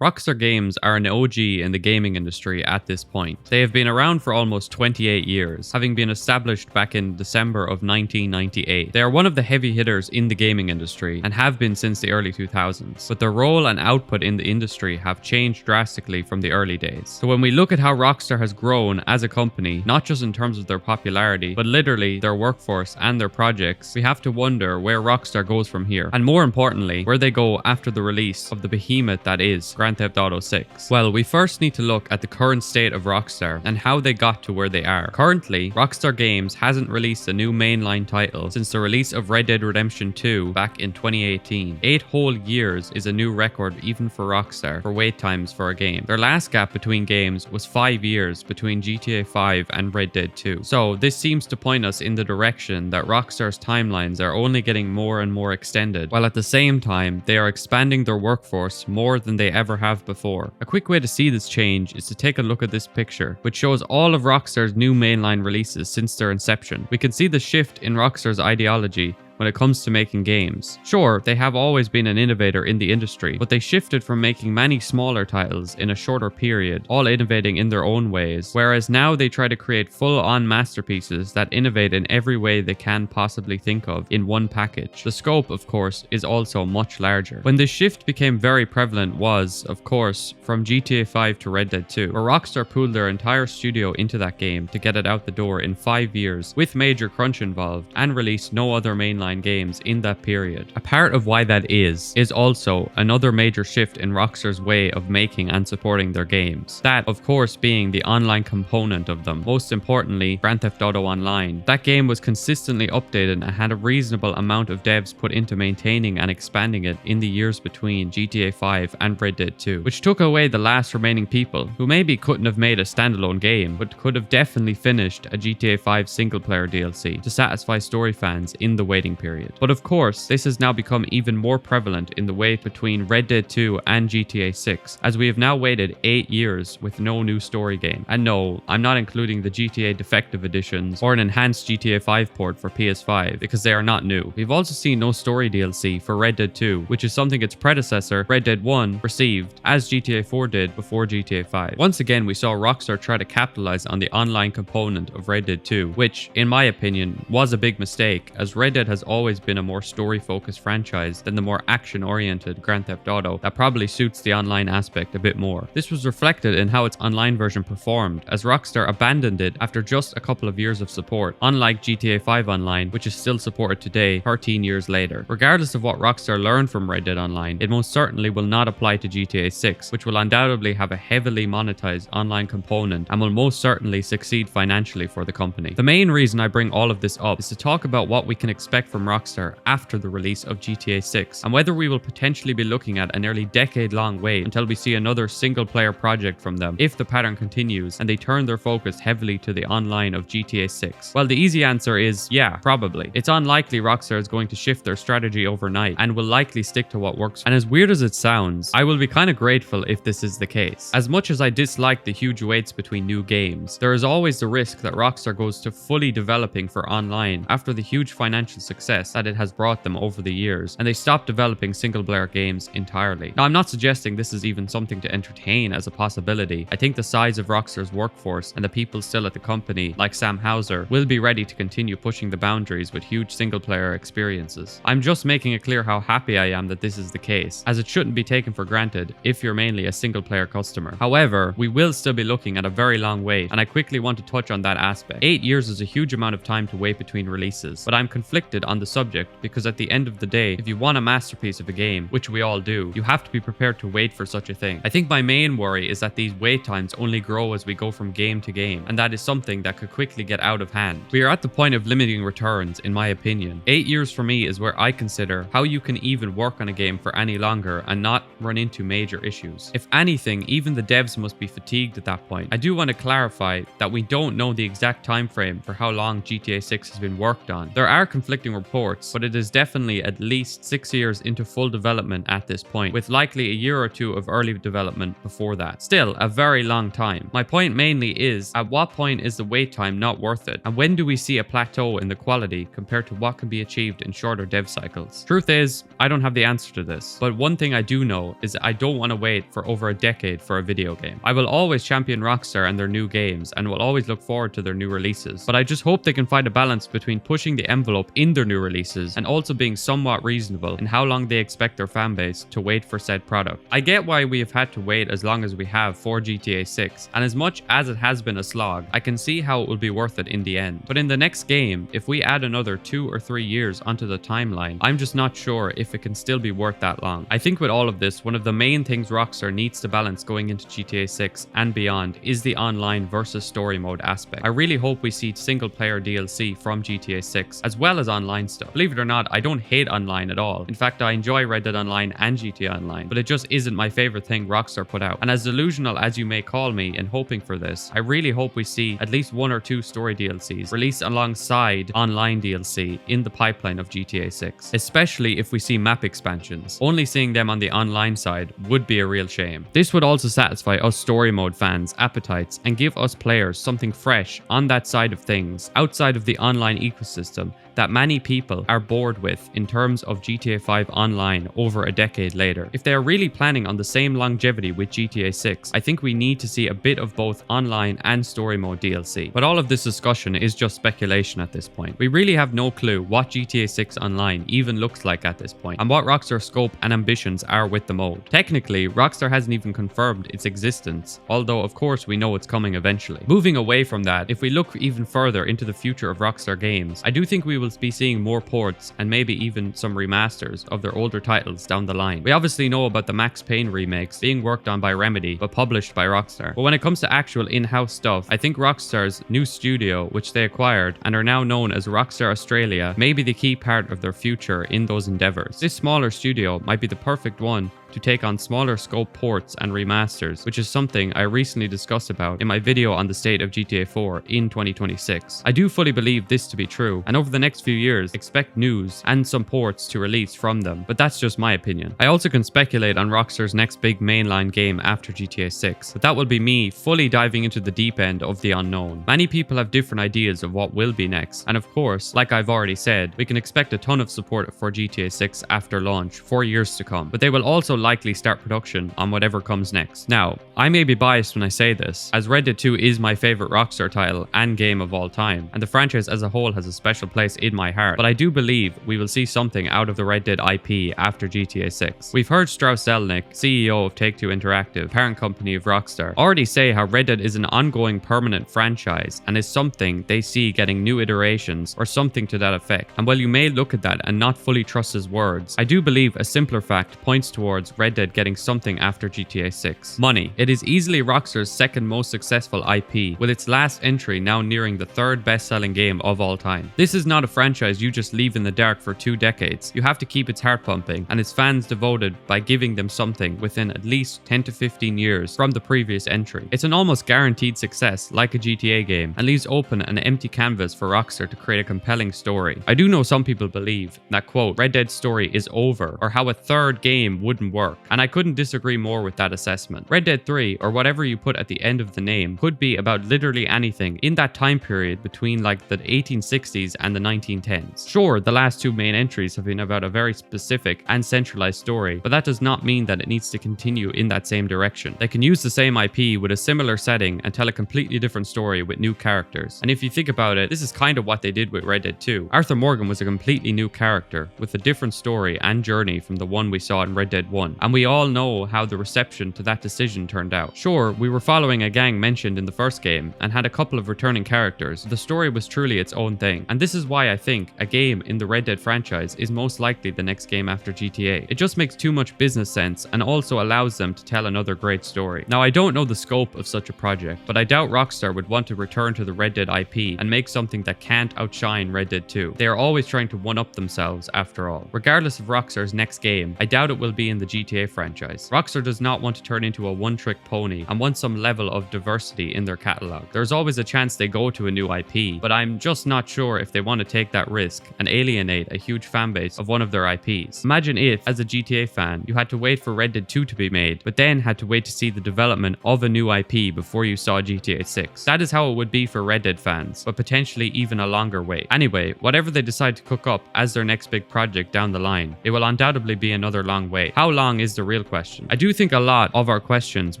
Rockstar Games are an OG in the gaming industry at this point. They have been around for almost 28 years, having been established back in December of 1998. They are one of the heavy hitters in the gaming industry and have been since the early 2000s, but their role and output in the industry have changed drastically from the early days. So when we look at how Rockstar has grown as a company, not just in terms of their popularity, but literally their workforce and their projects, we have to wonder where Rockstar goes from here, and more importantly, where they go after the release of the behemoth that is Grand Theft Auto 6. Well, we first need to look at the current state of Rockstar and how they got to where they are. Currently, Rockstar Games hasn't released a new mainline title since the release of Red Dead Redemption 2 back in 2018. 8 whole years is a new record even for Rockstar for wait times for a game. Their last gap between games was 5 years between GTA 5 and Red Dead 2. So this seems to point us in the direction that Rockstar's timelines are only getting more and more extended, while at the same time they are expanding their workforce more than they ever have before. A quick way to see this change is to take a look at this picture, which shows all of Rockstar's new mainline releases since their inception. We can see the shift in Rockstar's ideology when it comes to making games. Sure, they have always been an innovator in the industry, but they shifted from making many smaller titles in a shorter period, all innovating in their own ways, whereas now they try to create full-on masterpieces that innovate in every way they can possibly think of in one package. The scope, of course, is also much larger. When this shift became very prevalent was, of course, from GTA 5 to Red Dead 2, where Rockstar pooled their entire studio into that game to get it out the door in 5 years, with major crunch involved, and released no other mainline games in that period. A part of why that is also another major shift in Rockstar's way of making and supporting their games. That, of course, being the online component of them. Most importantly, Grand Theft Auto Online. That game was consistently updated and had a reasonable amount of devs put into maintaining and expanding it in the years between GTA 5 and Red Dead 2, which took away the last remaining people who maybe couldn't have made a standalone game, but could have definitely finished a GTA 5 single-player DLC to satisfy story fans in the waiting period. But of course, this has now become even more prevalent in the wait between Red Dead 2 and GTA 6, as we have now waited 8 years with no new story game. And no, I'm not including the GTA defective editions or an enhanced GTA 5 port for PS5, because they are not new. We've also seen no story DLC for Red Dead 2, which is something its predecessor, Red Dead 1, received, as GTA 4 did before GTA 5. Once again, we saw Rockstar try to capitalize on the online component of Red Dead 2, which, in my opinion, was a big mistake, as Red Dead has always been a more story-focused franchise than the more action-oriented Grand Theft Auto that probably suits the online aspect a bit more. This was reflected in how its online version performed, as Rockstar abandoned it after just a couple of years of support, unlike GTA 5 Online, which is still supported today, 13 years later. Regardless of what Rockstar learned from Red Dead Online, it most certainly will not apply to GTA 6, which will undoubtedly have a heavily monetized online component and will most certainly succeed financially for the company. The main reason I bring all of this up is to talk about what we can expect from Rockstar after the release of GTA 6, and whether we will potentially be looking at a nearly decade-long wait until we see another single-player project from them if the pattern continues and they turn their focus heavily to the online of GTA 6. Well, the easy answer is yeah, probably. It's unlikely Rockstar is going to shift their strategy overnight and will likely stick to what works. And as weird as it sounds, I will be kind of grateful if this is the case. As much as I dislike the huge waits between new games, there is always the risk that Rockstar goes to fully developing for online after the huge financial success that it has brought them over the years, and they stop developing single-player games entirely. Now, I'm not suggesting this is even something to entertain as a possibility. I think the size of Rockstar's workforce and the people still at the company, like Sam Houser, will be ready to continue pushing the boundaries with huge single-player experiences. I'm just making it clear how happy I am that this is the case, as it shouldn't be taken for granted if you're mainly a single-player customer. However, we will still be looking at a very long wait, and I quickly want to touch on that aspect. 8 years is a huge amount of time to wait between releases, but I'm conflicted on the subject because at the end of the day, if you want a masterpiece of a game, which we all do, you have to be prepared to wait for such a thing. I think my main worry is that these wait times only grow as we go from game to game, and that is something that could quickly get out of hand. We are at the point of limiting returns, in my opinion. 8 years for me is where I consider how you can even work on a game for any longer and not run into major issues. If anything, even the devs must be fatigued at that point. I do want to clarify that we don't know the exact time frame for how long GTA 6 has been worked on. There are conflicting reports, but it is definitely at least 6 years into full development at this point, with likely a year or two of early development before that. Still, a very long time. My point mainly is, at what point is the wait time not worth it? And when do we see a plateau in the quality compared to what can be achieved in shorter dev cycles? Truth is, I don't have the answer to this, but one thing I do know is that I don't want to wait for over a decade for a video game. I will always champion Rockstar and their new games, and will always look forward to their new releases, but I just hope they can find a balance between pushing the envelope in their new releases and also being somewhat reasonable in how long they expect their fanbase to wait for said product. I get why we have had to wait as long as we have for GTA 6, and as much as it has been a slog, I can see how it will be worth it in the end. But in the next game, if we add another 2 or 3 years onto the timeline, I'm just not sure if it can still be worth that long. I think with all of this, one of the main things Rockstar needs to balance going into GTA 6 and beyond is the online versus story mode aspect. I really hope we see single player DLC from GTA 6 as well as online stuff. Believe it or not, I don't hate online at all. In fact, I enjoy Red Dead Online and GTA Online, but it just isn't my favorite thing Rockstar put out. And as delusional as you may call me in hoping for this, I really hope we see at least 1 or 2 story DLCs released alongside online DLC in the pipeline of GTA 6, especially if we see map expansions. Only seeing them on the online side would be a real shame. This would also satisfy us story mode fans' appetites and give us players something fresh on that side of things outside of the online ecosystem that many people are bored with in terms of GTA 5 Online over a decade later. If they are really planning on the same longevity with GTA 6, I think we need to see a bit of both online and story mode DLC. But all of this discussion is just speculation at this point. We really have no clue what GTA 6 Online even looks like at this point, and what Rockstar's scope and ambitions are with the mode. Technically, Rockstar hasn't even confirmed its existence, although of course we know it's coming eventually. Moving away from that, if we look even further into the future of Rockstar games, I do think we will be seeing more ports and maybe even some remasters of their older titles down the line. We obviously know about the Max Payne remakes being worked on by Remedy but published by Rockstar. But when it comes to actual in-house stuff, I think Rockstar's new studio, which they acquired and are now known as Rockstar Australia, may be the key part of their future in those endeavors. This smaller studio might be the perfect one to take on smaller scope ports and remasters, which is something I recently discussed about in my video on the state of GTA 4 in 2026. I do fully believe this to be true, and over the next few years, expect news and some ports to release from them, but that's just my opinion. I also can speculate on Rockstar's next big mainline game after GTA 6, but that will be me fully diving into the deep end of the unknown. Many people have different ideas of what will be next, and of course, like I've already said, we can expect a ton of support for GTA 6 after launch for years to come, but they will also likely start production on whatever comes next. Now, I may be biased when I say this, as Red Dead 2 is my favorite Rockstar title and game of all time, and the franchise as a whole has a special place in my heart, but I do believe we will see something out of the Red Dead IP after GTA 6. We've heard Strauss Zelnick, CEO of Take-Two Interactive, parent company of Rockstar, already say how Red Dead is an ongoing permanent franchise and is something they see getting new iterations or something to that effect. And while you may look at that and not fully trust his words, I do believe a simpler fact points towards Red Dead getting something after GTA 6. Money. It is easily Rockstar's second most successful IP, with its last entry now nearing the 3rd best-selling game of all time. This is not a franchise you just leave in the dark for 2 decades. You have to keep its heart pumping and its fans devoted by giving them something within at least 10 to 15 years from the previous entry. It's an almost guaranteed success like a GTA game and leaves open an empty canvas for Rockstar to create a compelling story. I do know some people believe that, quote, Red Dead's story is over, or how a 3rd game wouldn't work, and I couldn't disagree more with that assessment. Red Dead 3, or whatever you put at the end of the name, could be about literally anything in that time period between like the 1860s and the 1910s. Sure, the last 2 main entries have been about a very specific and centralized story, but that does not mean that it needs to continue in that same direction. They can use the same IP with a similar setting and tell a completely different story with new characters. And if you think about it, this is kind of what they did with Red Dead 2. Arthur Morgan was a completely new character with a different story and journey from the one we saw in Red Dead 1, and we all know how the reception to that decision turned out. Sure, we were following a gang mentioned in the first game and had a couple of returning characters. The story was truly its own thing, and this is why I think a game in the Red Dead franchise is most likely the next game after GTA. It just makes too much business sense and also allows them to tell another great story. Now, I don't know the scope of such a project, but I doubt Rockstar would want to return to the Red Dead IP and make something that can't outshine Red Dead 2. They are always trying to one-up themselves after all. Regardless of Rockstar's next game, I doubt it will be in the GTA franchise. Rockstar does not want to turn into a one-trick pony and wants some level of diversity in their catalog. There's always a chance they go to a new IP, but I'm just not sure if they want to take that risk and alienate a huge fanbase of one of their IPs. Imagine if, as a GTA fan, you had to wait for Red Dead 2 to be made, but then had to wait to see the development of a new IP before you saw GTA 6. That is how it would be for Red Dead fans, but potentially even a longer wait. Anyway, whatever they decide to cook up as their next big project down the line, it will undoubtedly be another long wait. How long is the real question? I do think a lot of our questions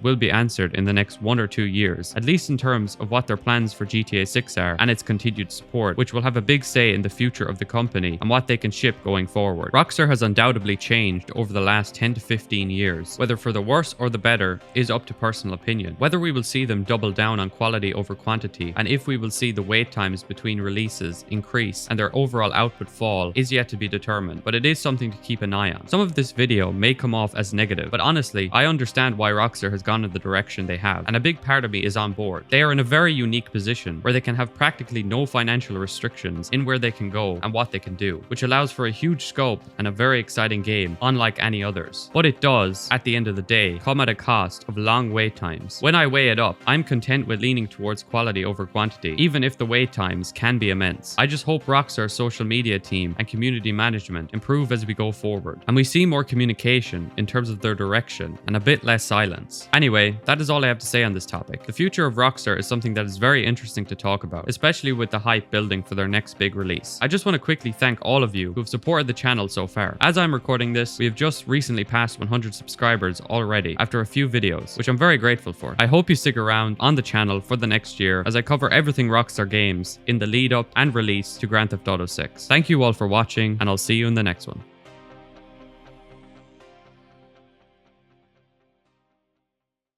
will be answered in the next 1 or 2 years, at least in terms of what their plans for GTA 6 are and its continued support, which will have a big say in the future of the company and what they can ship going forward. Rockstar has undoubtedly changed over the last 10 to 15 years. Whether for the worse or the better is up to personal opinion. Whether we will see them double down on quality over quantity, and if we will see the wait times between releases increase and their overall output fall, is yet to be determined, but it is something to keep an eye on. Some of this video may come off as negative, but honestly, I understand why Rockstar has gone in the direction they have, and a big part of me is on board. They are in a very unique position where they can have practically no financial restrictions in where they can go and what they can do, which allows for a huge scope and a very exciting game, unlike any others. But it does, at the end of the day, come at a cost of long wait times. When I weigh it up, I'm content with leaning towards quality over quantity, even if the wait times can be immense. I just hope Rockstar's social media team and community management improve as we go forward, and we see more communication in terms of their direction and a bit less silence. Anyway, that is all I have to say on this topic. The future of Rockstar is something that is very interesting to talk about, especially with the hype building for their next big release. I just want to quickly thank all of you who have supported the channel so far. As I'm recording this, we have just recently passed 100 subscribers already after a few videos, which I'm very grateful for. I hope you stick around on the channel for the next year as I cover everything Rockstar Games in the lead up and release to Grand Theft Auto 6. Thank you all for watching, and I'll see you in the next one.